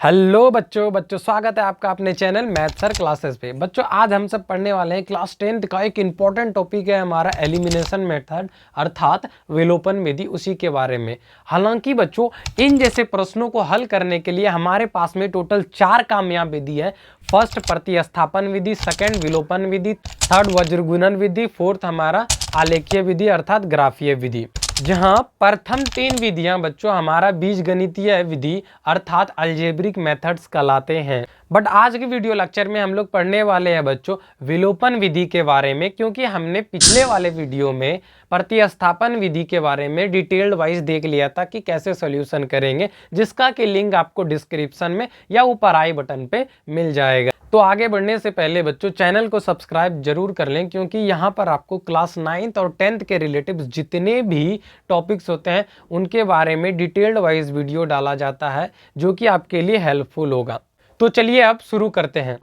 Hello बच्चों स्वागत है आपका अपने चैनल मैथ सर क्लासेस पे। बच्चों आज हम सब पढ़ने वाले हैं क्लास 10th का एक इम्पॉर्टेंट टॉपिक है हमारा एलिमिनेशन मेथड अर्थात विलोपन विधि, उसी के बारे में। हालांकि बच्चों इन जैसे प्रश्नों को हल करने के लिए हमारे पास में टोटल 4 कामयाब विधि है। फर्स्ट प्रतिस्थापन विधि, सेकंड विलोपन विधि, थर्ड वज्रगुणन विधि, फोर्थ हमारा आलेखीय विधि अर्थात ग्राफीय विधि। जहां प्रथम 3 विधियां बच्चों हमारा बीजगणितीय विधि अर्थात अलजेब्रिक मेथड्स कहलाते हैं। बट आज के वीडियो लेक्चर में हम लोग पढ़ने वाले हैं बच्चों विलोपन विधि के बारे में, क्योंकि हमने पिछले वाले वीडियो में प्रतिस्थापन विधि के बारे में डिटेल्ड वाइज देख लिया था कि कैसे सॉल्यूशन करेंगे, जिसका कि लिंक आपको डिस्क्रिप्शन में या ऊपर आई बटन पे मिल जाएगा। तो आगे बढ़ने से पहले बच्चों चैनल को सब्सक्राइब जरूर कर लें, क्योंकि यहाँ पर आपको क्लास 9th और 10th के रिलेटिव जितने भी टॉपिक्स होते हैं उनके बारे में डिटेल्ड वाइज वीडियो डाला जाता है, जो कि आपके लिए हेल्पफुल होगा। तो चलिए अब शुरू करते हैं।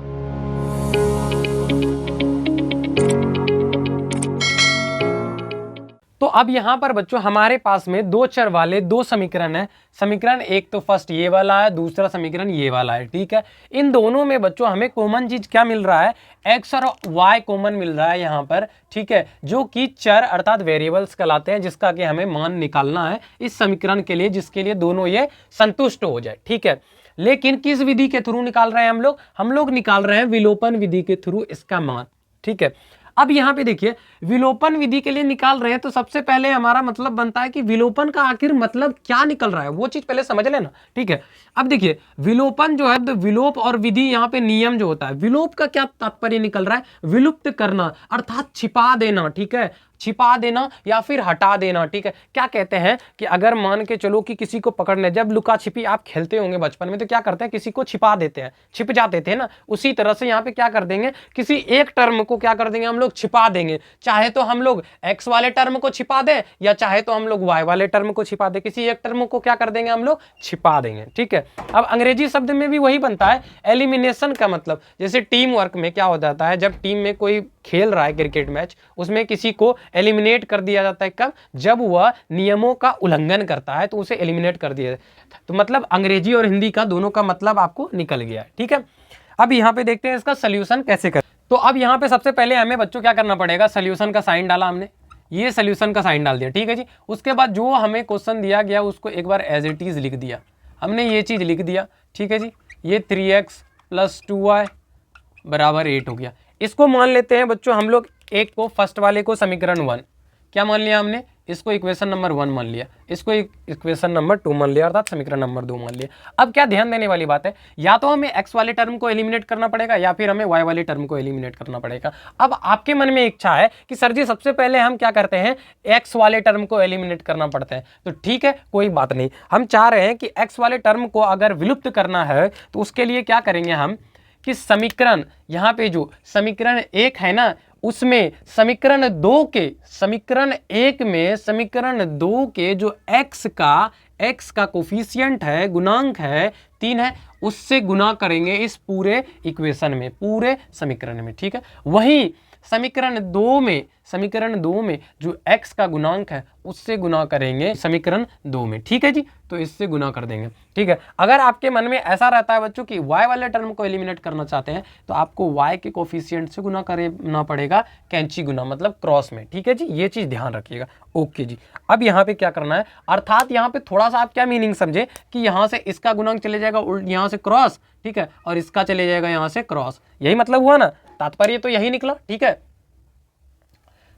तो अब यहाँ पर बच्चों हमारे पास में 2 चर वाले 2 समीकरण है। समीकरण एक तो फर्स्ट ये वाला है, दूसरा समीकरण ये वाला है। ठीक है, इन दोनों में बच्चों हमें कॉमन चीज क्या मिल रहा है? x और y कॉमन मिल रहा है यहाँ पर। ठीक है, जो कि चर अर्थात वेरिएबल्स कहलाते हैं, जिसका कि हमें मान निकालना है इस समीकरण के लिए, जिसके लिए दोनों ये संतुष्ट हो जाए। ठीक है, लेकिन किस विधि के थ्रू निकाल रहे हैं हम लोग निकाल रहे हैं विलोपन विधि के थ्रू इसका मान। ठीक है, अब यहां पे देखिए विलोपन विधि के लिए निकाल रहे हैं, तो सबसे पहले हमारा मतलब बनता है कि विलोपन का आखिर मतलब क्या निकल रहा है, वो चीज पहले समझ लेना। ठीक है, अब देखिए विलोपन जो है तो विलोप और विधि यहाँ पे नियम जो होता है, विलोप का क्या तात्पर्य निकल रहा है? विलुप्त करना अर्थात छिपा देना। ठीक है, छिपा देना या फिर हटा देना। ठीक है, क्या कहते हैं कि अगर मान के चलो कि किसी को पकड़ने, जब लुका छिपी आप खेलते होंगे बचपन में, तो क्या करते हैं किसी को छिपा देते हैं, छिप जाते थे ना, उसी तरह से यहाँ पे क्या कर देंगे, किसी एक टर्म को क्या कर देंगे हम लोग, छिपा देंगे। चाहे तो हम लोग एक्स वाले टर्म को छिपा दें या चाहे तो हम लोग वाई वाले टर्म को छिपा दें, किसी एक टर्म को क्या कर देंगे हम लोग, छिपा देंगे। ठीक है, अब अंग्रेजी शब्द में भी वही बनता है एलिमिनेशन का मतलब। जैसे टीम वर्क में क्या हो जाता है, जब टीम में कोई खेल रहा है क्रिकेट मैच, उसमें किसी को एलिमिनेट कर दिया जाता है। कब? जब वह नियमों का उल्लंघन करता है तो उसे एलिमिनेट कर दिया जाता है। तो मतलब अंग्रेजी और हिंदी का दोनों का मतलब आपको निकल गया है। ठीक है, अब यहाँ पे देखते हैं इसका सोल्यूशन कैसे करें। तो अब यहाँ पे सबसे पहले हमें बच्चों क्या करना पड़ेगा, सोल्यूशन का साइन डाला हमने, ये सोल्यूशन का साइन डाल दिया। ठीक है जी, उसके बाद जो हमें क्वेश्चन दिया गया उसको एक बार एज इट इज लिख दिया हमने, ये चीज लिख दिया। ठीक है जी, ये 3x + 2y = 8 हो गया। इसको मान लेते हैं बच्चों हम लोग, एक को फर्स्ट वाले को समीकरण 1 क्या मान लिया हमने, इसको इक्वेशन नंबर 1 मान लिया, इसको इक्वेशन नंबर 2 मान लिया अर्थात समीकरण नंबर 2 मान लिया। अब क्या ध्यान देने वाली बात है, या तो हमें x वाले टर्म को एलिमिनेट करना पड़ेगा या फिर हमें y वाले टर्म को एलिमिनेट करना पड़ेगा। अब आपके मन में इच्छा है कि सर जी सबसे पहले हम क्या करते हैं, x वाले टर्म को एलिमिनेट करना पड़ता है। तो ठीक है, कोई बात नहीं, हम चाह रहे हैं कि x वाले टर्म को अगर विलुप्त करना है तो उसके लिए क्या करेंगे हम कि समीकरण, यहाँ पे जो समीकरण 1 है ना, उसमें समीकरण 2 के, समीकरण 1 में समीकरण 2 के जो x का कोफिशिएंट है, गुणांक है 3 है, उससे गुना करेंगे इस पूरे इक्वेशन में, पूरे समीकरण में। ठीक है, वहीं समीकरण 2 में जो x का गुणांक है उससे गुना करेंगे समीकरण 2 में। ठीक है जी, तो इससे गुना कर देंगे। ठीक है, अगर आपके मन में ऐसा रहता है बच्चों कि y वाले टर्म को एलिमिनेट करना चाहते हैं तो आपको y के कोफिशिएंट से गुना करना पड़ेगा, कैंची गुना मतलब क्रॉस में। ठीक है जी, ये चीज ध्यान रखिएगा। ओके जी, अब यहाँ पे क्या करना है, अर्थात यहाँ पे थोड़ा सा आप क्या मीनिंग समझे कि यहाँ से इसका गुणांक चले जाएगा यहाँ से क्रॉस, ठीक है, और इसका चले जाएगा यहाँ से क्रॉस, यही मतलब हुआ ना, तात्पर्य तो यही निकला। ठीक है,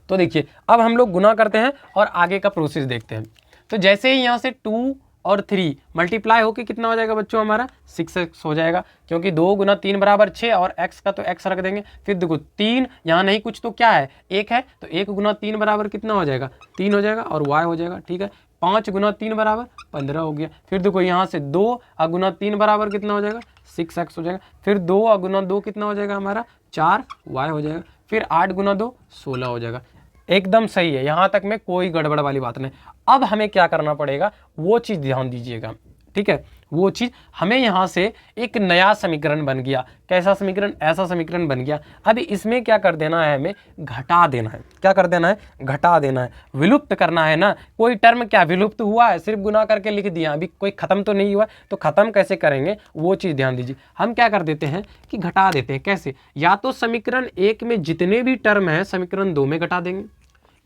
तो देखिए अब हम लोग गुना करते हैं और आगे का प्रोसेस देखते हैं। तो जैसे ही यहाँ से 2 और 3 मल्टीप्लाई होके कितना हो जाएगा बच्चों, हमारा 6x हो जाएगा, क्योंकि 2 × 3 = 6 और x का तो x रख देंगे। फिर देखो 3 यहाँ नहीं कुछ तो क्या है, 1 है, तो 1 × 3 = कितना हो जाएगा, 3 हो जाएगा और y हो जाएगा। ठीक है, 5 × 3 = 15 हो गया। फिर देखो यहाँ से 2 × 3 = कितना हो जाएगा, 6x हो जाएगा। फिर 2 × 2 कितना हो जाएगा हमारा, 4y हो जाएगा। फिर 8 × 2 16 हो जाएगा। एकदम सही है, यहाँ तक में कोई गड़बड़ वाली बात नहीं। अब हमें क्या करना पड़ेगा वो चीज़ ध्यान दीजिएगा। ठीक है, वो चीज़ हमें यहाँ से एक नया समीकरण बन गया। कैसा समीकरण? ऐसा समीकरण बन गया। अब इसमें क्या कर देना है, हमें घटा देना है। क्या कर देना है? घटा देना है, विलुप्त करना है ना। कोई टर्म क्या विलुप्त हुआ है? सिर्फ गुना करके लिख दिया, अभी कोई खत्म तो नहीं हुआ। तो खत्म कैसे करेंगे वो चीज़ ध्यान दीजिए। हम क्या कर देते हैं कि घटा देते हैं। कैसे? या तो समीकरण 1 में जितने भी टर्म है समीकरण 2 में घटा देंगे,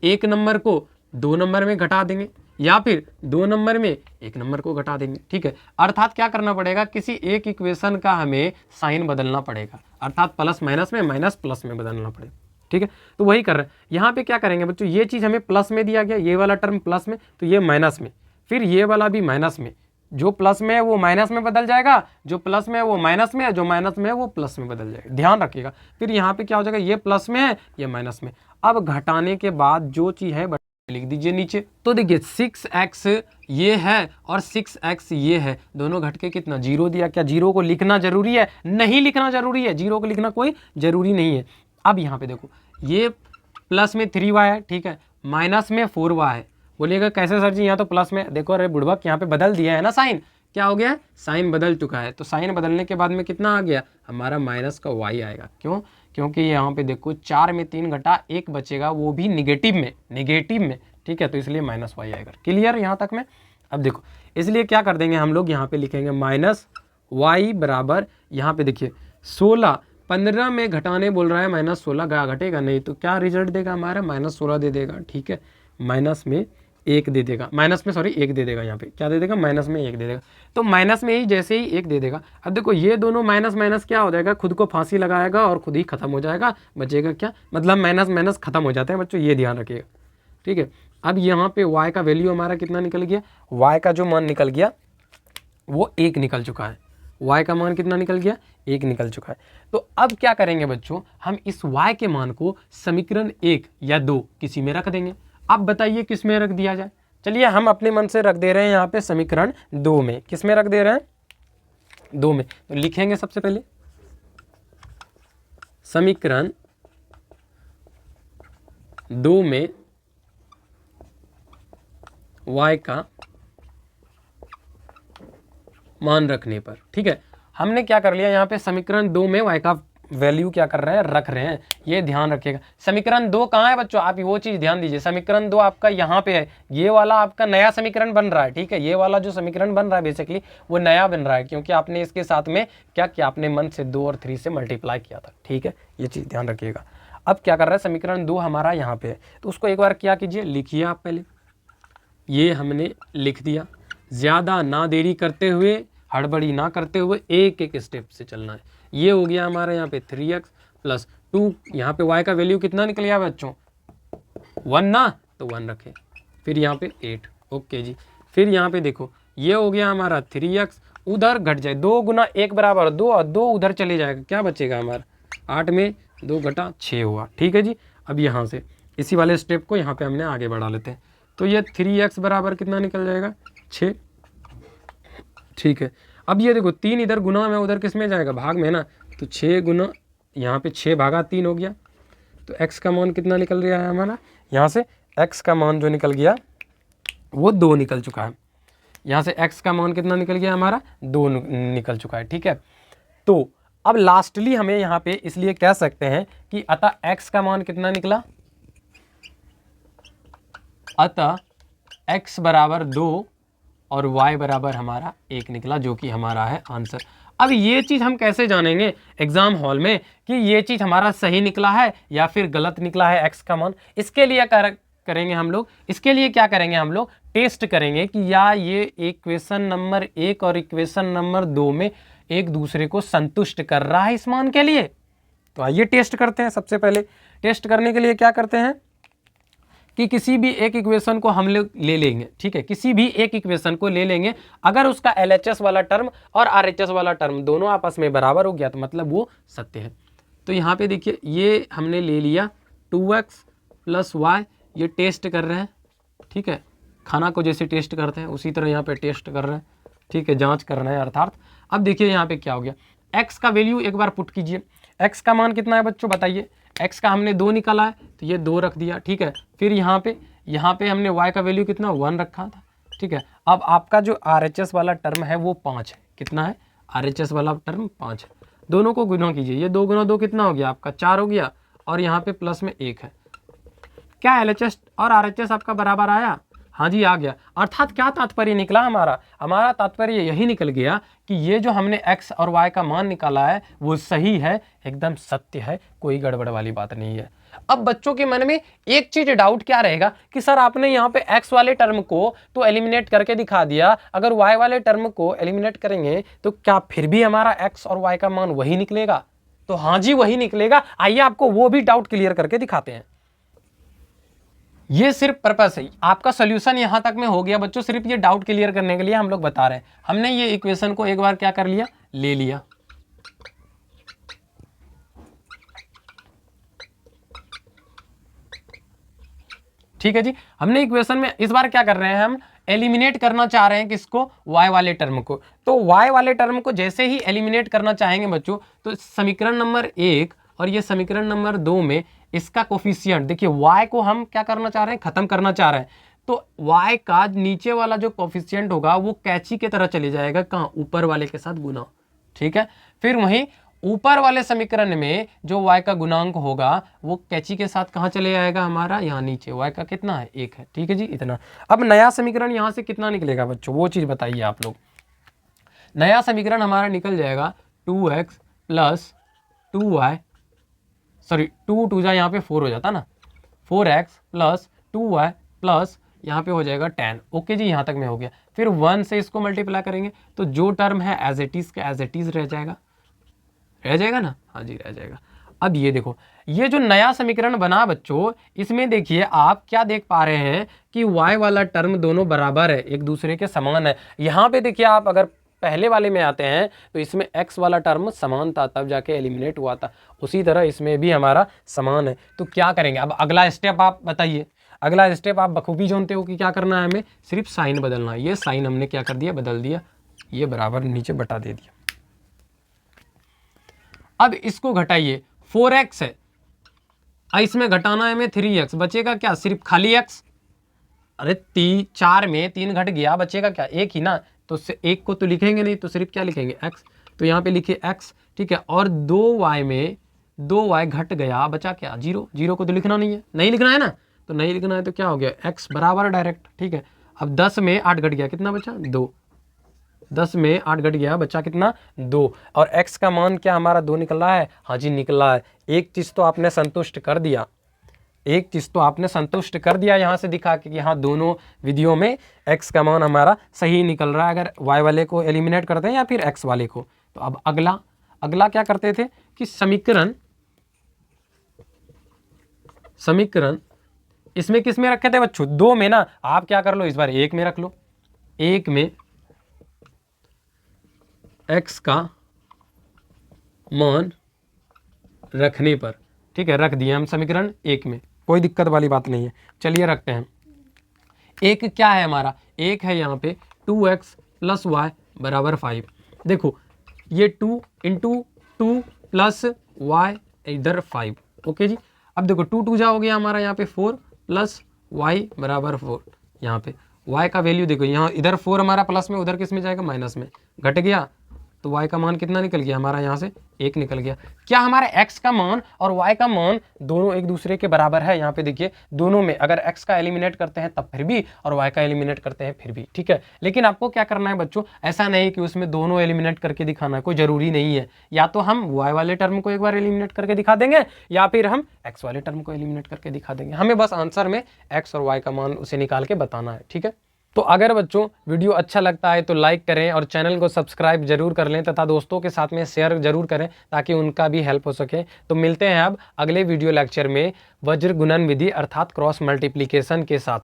1 नंबर को 2 नंबर में घटा देंगे, या फिर 2 नंबर में 1 नंबर को घटा देंगे। ठीक है, अर्थात क्या करना पड़ेगा, किसी एक इक्वेशन का हमें साइन बदलना पड़ेगा, अर्थात प्लस माइनस में, माइनस प्लस में बदलना पड़ेगा। ठीक है, तो वही कर रहे हैं। यहाँ पे क्या करेंगे बच्चों, ये चीज़ हमें प्लस में दिया गया, ये वाला टर्म प्लस में, तो ये माइनस में, फिर ये वाला भी माइनस में। जो प्लस में है वो माइनस में बदल जाएगा, जो प्लस में है वो माइनस में है, जो माइनस में है वो प्लस में बदल जाएगा। ध्यान रखिएगा। फिर यहाँ पे क्या हो जाएगा, ये प्लस में है, ये माइनस में। अब घटाने के बाद जो चीज़ है लिख दीजिए नीचे। तो देखिए 6x ये है और 6x ये है, दोनों घट के कितना 0 दिया। क्या 0 को लिखना जरूरी है? नहीं लिखना जरूरी है, 0 को लिखना कोई जरूरी नहीं है। अब यहाँ पे देखो, ये प्लस में 3y है, ठीक है, माइनस में 4y है। बोलिएगा कैसे सर जी, यहाँ तो प्लस में, देखो अरे बुड़बक यहाँ पे बदल दिया है ना साइन। क्या हो गया? साइन बदल चुका है। तो साइन बदलने के बाद में कितना आ गया हमारा, माइनस का y आएगा। क्यों? क्योंकि यहाँ पे देखो 4 में 3 घटा 1 बचेगा, वो भी निगेटिव में, निगेटिव में। ठीक है, तो इसलिए माइनस y आएगा। क्लियर यहाँ तक में? अब देखो, इसलिए क्या कर देंगे हम लोग, यहाँ पे लिखेंगे माइनस y बराबर, यहाँ पे देखिए 16, 15 में घटाने बोल रहा है, माइनस 16 घटेगा नहीं, तो क्या रिजल्ट देगा हमारा, माइनस 16 दे देगा। ठीक है, माइनस में 1 दे देगा, माइनस में सॉरी 1 दे देगा। यहाँ पे क्या दे देगा, माइनस में 1 दे देगा। तो माइनस में ही जैसे ही 1 दे देगा, अब देखो ये दोनों माइनस माइनस क्या हो जाएगा, खुद को फांसी लगाएगा और खुद ही खत्म हो जाएगा। बचेगा क्या, मतलब माइनस माइनस खत्म हो जाते हैं बच्चों, ये ध्यान रखिएगा। ठीक है, अब यहाँ पे y का वैल्यू हमारा कितना निकल गया, y का जो मान निकल गया वो 1 निकल चुका है। y का मान कितना निकल गया, 1 निकल चुका है। तो अब क्या करेंगे बच्चों, हम इस y के मान को समीकरण 1 या 2 किसी में रख देंगे। अब बताइए किस में रख दिया जाए। चलिए हम अपने मन से रख दे रहे हैं यहाँ पे समीकरण 2 में। किस में रख दे रहे हैं, 2 में। तो लिखेंगे सबसे पहले समीकरण 2 में y का मान रखने पर। ठीक है, हमने क्या कर लिया, यहाँ पे समीकरण 2 में y का वैल्यू क्या कर रहे हैं, रख रहे हैं। ये ध्यान रखिएगा। समीकरण 2 कहाँ है बच्चों, आप वो चीज़ ध्यान दीजिए। समीकरण 2 आपका यहाँ पे है, ये वाला आपका नया समीकरण बन रहा है। ठीक है, ये वाला जो समीकरण बन रहा है बेसिकली वो नया बन रहा है, क्योंकि आपने इसके साथ में क्या किया, आपने मन से 2 और 3 से मल्टीप्लाई किया था। ठीक है, ये चीज़ ध्यान रखिएगा। अब क्या कर रहा है, समीकरण 2 हमारा यहाँ पे है, तो उसको एक बार क्या कीजिए, लिखिए आप पहले। ये हमने लिख दिया, ज़्यादा ना देरी करते हुए, हड़बड़ी ना करते हुए एक एक स्टेप से चलना है। ये हो गया हमारा यहाँ पे 3x प्लस 2, यहाँ पे y का वैल्यू कितना निकल गया बच्चों, 1 ना, तो 1 रखें। फिर यहाँ पे 8, ओके जी। फिर यहाँ पे देखो ये हो गया हमारा 3x, उधर घट जाए 2 गुना 1 बराबर 2 और 2 उधर चले जाएगा, क्या बचेगा हमारा, 8 में 2 घटा 6 हुआ। ठीक है जी। अब यहाँ से इसी वाले स्टेप को यहाँ पे हमने आगे बढ़ा लेते हैं। तो ये 3x बराबर कितना निकल जाएगा, 6। ठीक है, अब ये देखो 3 इधर गुना में, उधर किस में जाएगा, भाग में ना, तो 6 गुना, यहाँ पे 6 भागा 3 हो गया। तो x का मान कितना निकल रहा है हमारा, यहाँ से x का मान जो निकल गया वो 2 निकल चुका है। यहाँ से x का मान कितना निकल गया हमारा, 2 निकल चुका है। ठीक है, तो अब लास्टली हमें यहाँ पे इसलिए कह सकते हैं कि अतः x का मान कितना निकला, अतः x बराबर 2 और y बराबर हमारा 1 निकला, जो कि हमारा है आंसर। अब ये चीज़ हम कैसे जानेंगे एग्जाम हॉल में कि ये चीज़ हमारा सही निकला है या फिर गलत निकला है x का मान। इसके लिए करेंगे हम लोग, इसके लिए क्या करेंगे हम लोग, टेस्ट करेंगे कि या ये इक्वेशन नंबर 1 और इक्वेशन नंबर 2 में एक दूसरे को संतुष्ट कर रहा है इस मान के लिए। तो आइए टेस्ट करते हैं। सबसे पहले टेस्ट करने के लिए क्या करते हैं कि किसी भी एक इक्वेशन को हम लोग ले लेंगे। ठीक है, किसी भी एक इक्वेशन को ले लेंगे, अगर उसका LHS वाला टर्म और RHS वाला टर्म दोनों आपस में बराबर हो गया तो मतलब वो सत्य है। तो यहाँ पे देखिए ये हमने ले लिया 2x प्लस y, ये टेस्ट कर रहे हैं। ठीक है, खाना को जैसे टेस्ट करते हैं उसी तरह यहाँ पे टेस्ट कर रहे हैं। ठीक है, जाँच कर रहे हैं अर्थात। अब देखिए यहाँ पे क्या हो गया, x का वैल्यू एक बार पुट कीजिए। x का मान कितना है बच्चों बताइए, x का हमने 2 निकाला है तो ये 2 रख दिया। ठीक है, फिर यहाँ पे हमने y का वैल्यू कितना 1 रखा था। ठीक है, अब आपका जो RHS वाला टर्म है वो 5 है। कितना है? RHS वाला टर्म 5 है। दोनों को गुना कीजिए, ये 2 गुना 2 कितना हो गया आपका? 4 हो गया, और यहाँ पे प्लस में 1 है। क्या LHS और RHS आपका बराबर आया? हाँ जी आ गया। अर्थात क्या तात्पर्य निकला हमारा? हमारा तात्पर्य यही निकल गया कि ये जो हमने x और y का मान निकाला है वो सही है, एकदम सत्य है, कोई गड़बड़ वाली बात नहीं है। अब बच्चों के मन में एक चीज डाउट क्या रहेगा कि सर आपने यहाँ पे x वाले टर्म को तो एलिमिनेट करके दिखा दिया, अगर y वाले टर्म को एलिमिनेट करेंगे तो क्या फिर भी हमारा x और y का मान वही निकलेगा? तो हाँ जी वही निकलेगा। आइए आपको वो भी डाउट क्लियर करके दिखाते हैं। ये सिर्फ पर्पस है, आपका सोल्यूशन यहां तक में हो गया बच्चों। सिर्फ ये डाउट क्लियर करने के लिए हम लोग बता रहे हैं। हमने ये इक्वेशन को एक बार क्या कर लिया, ले लिया। ठीक है जी, हमने इक्वेशन में इस बार क्या कर रहे हैं, हम एलिमिनेट करना चाह रहे हैं किसको? y वाले टर्म को। तो y वाले टर्म को जैसे ही एलिमिनेट करना चाहेंगे बच्चों, तो समीकरण नंबर 1 और ये समीकरण नंबर 2 में इसका कोफिशिएंट देखिए, y को हम क्या करना चाह रहे हैं? खत्म करना चाह रहे हैं। तो y का नीचे वाला जो कोफिशिएंट होगा वो कैची की तरह चले जाएगा, कहाँ? ऊपर वाले के साथ गुना। ठीक है, फिर वहीं ऊपर वाले समीकरण में जो y का गुणांक होगा वो कैची के साथ कहाँ चले जाएगा हमारा? यहाँ नीचे। y का कितना है? 1 है। ठीक है जी, इतना। अब नया समीकरण यहाँ से कितना निकलेगा बच्चों, वो चीज़ बताइए आप लोग। नया समीकरण हमारा निकल जाएगा 2x प्लस 2y, सॉरी 2 2 यहाँ पे 4 हो जाता ना, 4x प्लस 2y प्लस यहाँ पे हो जाएगा 10। ओके जी, यहाँ तक में हो गया। फिर 1 से इसको मल्टीप्लाई करेंगे तो जो टर्म है एज इट इज का एज इट इज रह जाएगा ना? हाँ जी रह जाएगा। अब ये देखो, ये जो नया समीकरण बना बच्चों, इसमें देखिए आप क्या देख पा रहे हैं कि y वाला टर्म दोनों बराबर है, एक दूसरे के समान है। यहाँ पे देखिए आप अगर पहले वाले में आते हैं तो इसमें x वाला टर्म समान था, तब जाके एलिमिनेट हुआ था। उसी तरह इसमें भी हमारा समान है। तो क्या करेंगे अब? अगला स्टेप आप बताइए। अगला स्टेप आप बखूबी जानते हो कि क्या करना है, हमें सिर्फ साइन बदलना है। ये साइन हमने क्या कर दिया? बदल दिया, ये बराबर नीचे बटा दे दिया। अब इसको घटाइए, 4x है, इसमें घटाना है हमें 3x, बचेगा क्या? सिर्फ खाली x। अरे 4 में 3 घट गया, बचेगा क्या? 1 ही ना। तो 1 को तो लिखेंगे नहीं, तो सिर्फ क्या लिखेंगे? x। तो यहाँ पे लिखिए x। ठीक है, और 2y में 2y घट गया, बचा क्या? 0। 0 को तो लिखना नहीं है, नहीं लिखना है ना, तो नहीं लिखना है तो क्या हो गया? x बराबर डायरेक्ट। ठीक है, अब 10 में 8 घट गया, कितना बचा? 2। 10 में 8 घट गया, बचा कितना? 2। और x का मान क्या हमारा? 2 निकला है। हाँ जी निकला है। एक चीज़ तो आपने संतुष्ट कर दिया, एक चीज़ तो आपने संतुष्ट कर दिया यहाँ से दिखा के कि हाँ दोनों विधियों में x का मान हमारा सही निकल रहा है, अगर y वाले को एलिमिनेट करते हैं या फिर x वाले को। तो अब अगला क्या करते थे कि समीकरण इसमें किस में रखे थे बच्चों? 2 में ना। आप क्या कर लो, इस बार 1 में रख लो। 1 में x का मान रखने पर, ठीक है, रख दिया हम समीकरण 1 में, कोई दिक्कत वाली बात नहीं है। चलिए रखते हैं। एक क्या है हमारा? एक है यहाँ पे 2x प्लस वाई बराबर 5। देखो ये 2 इंटू 2 प्लस वाई इधर 5। ओके जी, अब देखो 2 2 जा हो गया हमारा यहाँ पे 4 प्लस वाई बराबर 4। यहाँ पे y का वैल्यू देखो, यहाँ इधर 4 हमारा प्लस में, उधर किस में जाएगा? माइनस में। घट गया तो y का मान कितना निकल गया हमारा? यहाँ से 1 निकल गया। क्या हमारे x का मान और y का मान दोनों एक दूसरे के बराबर है? यहाँ पे देखिए दोनों में अगर x का एलिमिनेट करते हैं तब फिर भी, और y का एलिमिनेट करते हैं फिर भी। ठीक है, लेकिन आपको क्या करना है बच्चों, ऐसा नहीं कि उसमें दोनों एलिमिनेट करके दिखाना है, कोई ज़रूरी नहीं है। या तो हम y वाले टर्म को एक बार एलिमिनेट करके दिखा देंगे या फिर हम x वाले टर्म को एलिमिनेट करके दिखा देंगे। हमें बस आंसर में x और y का मान उसे निकाल के बताना है। ठीक है, तो अगर बच्चों वीडियो अच्छा लगता है तो लाइक करें और चैनल को सब्सक्राइब जरूर कर लें तथा दोस्तों के साथ में शेयर जरूर करें ताकि उनका भी हेल्प हो सके। तो मिलते हैं अब अगले वीडियो लेक्चर में वज्र गुणन विधि अर्थात क्रॉस मल्टीप्लिकेशन के साथ।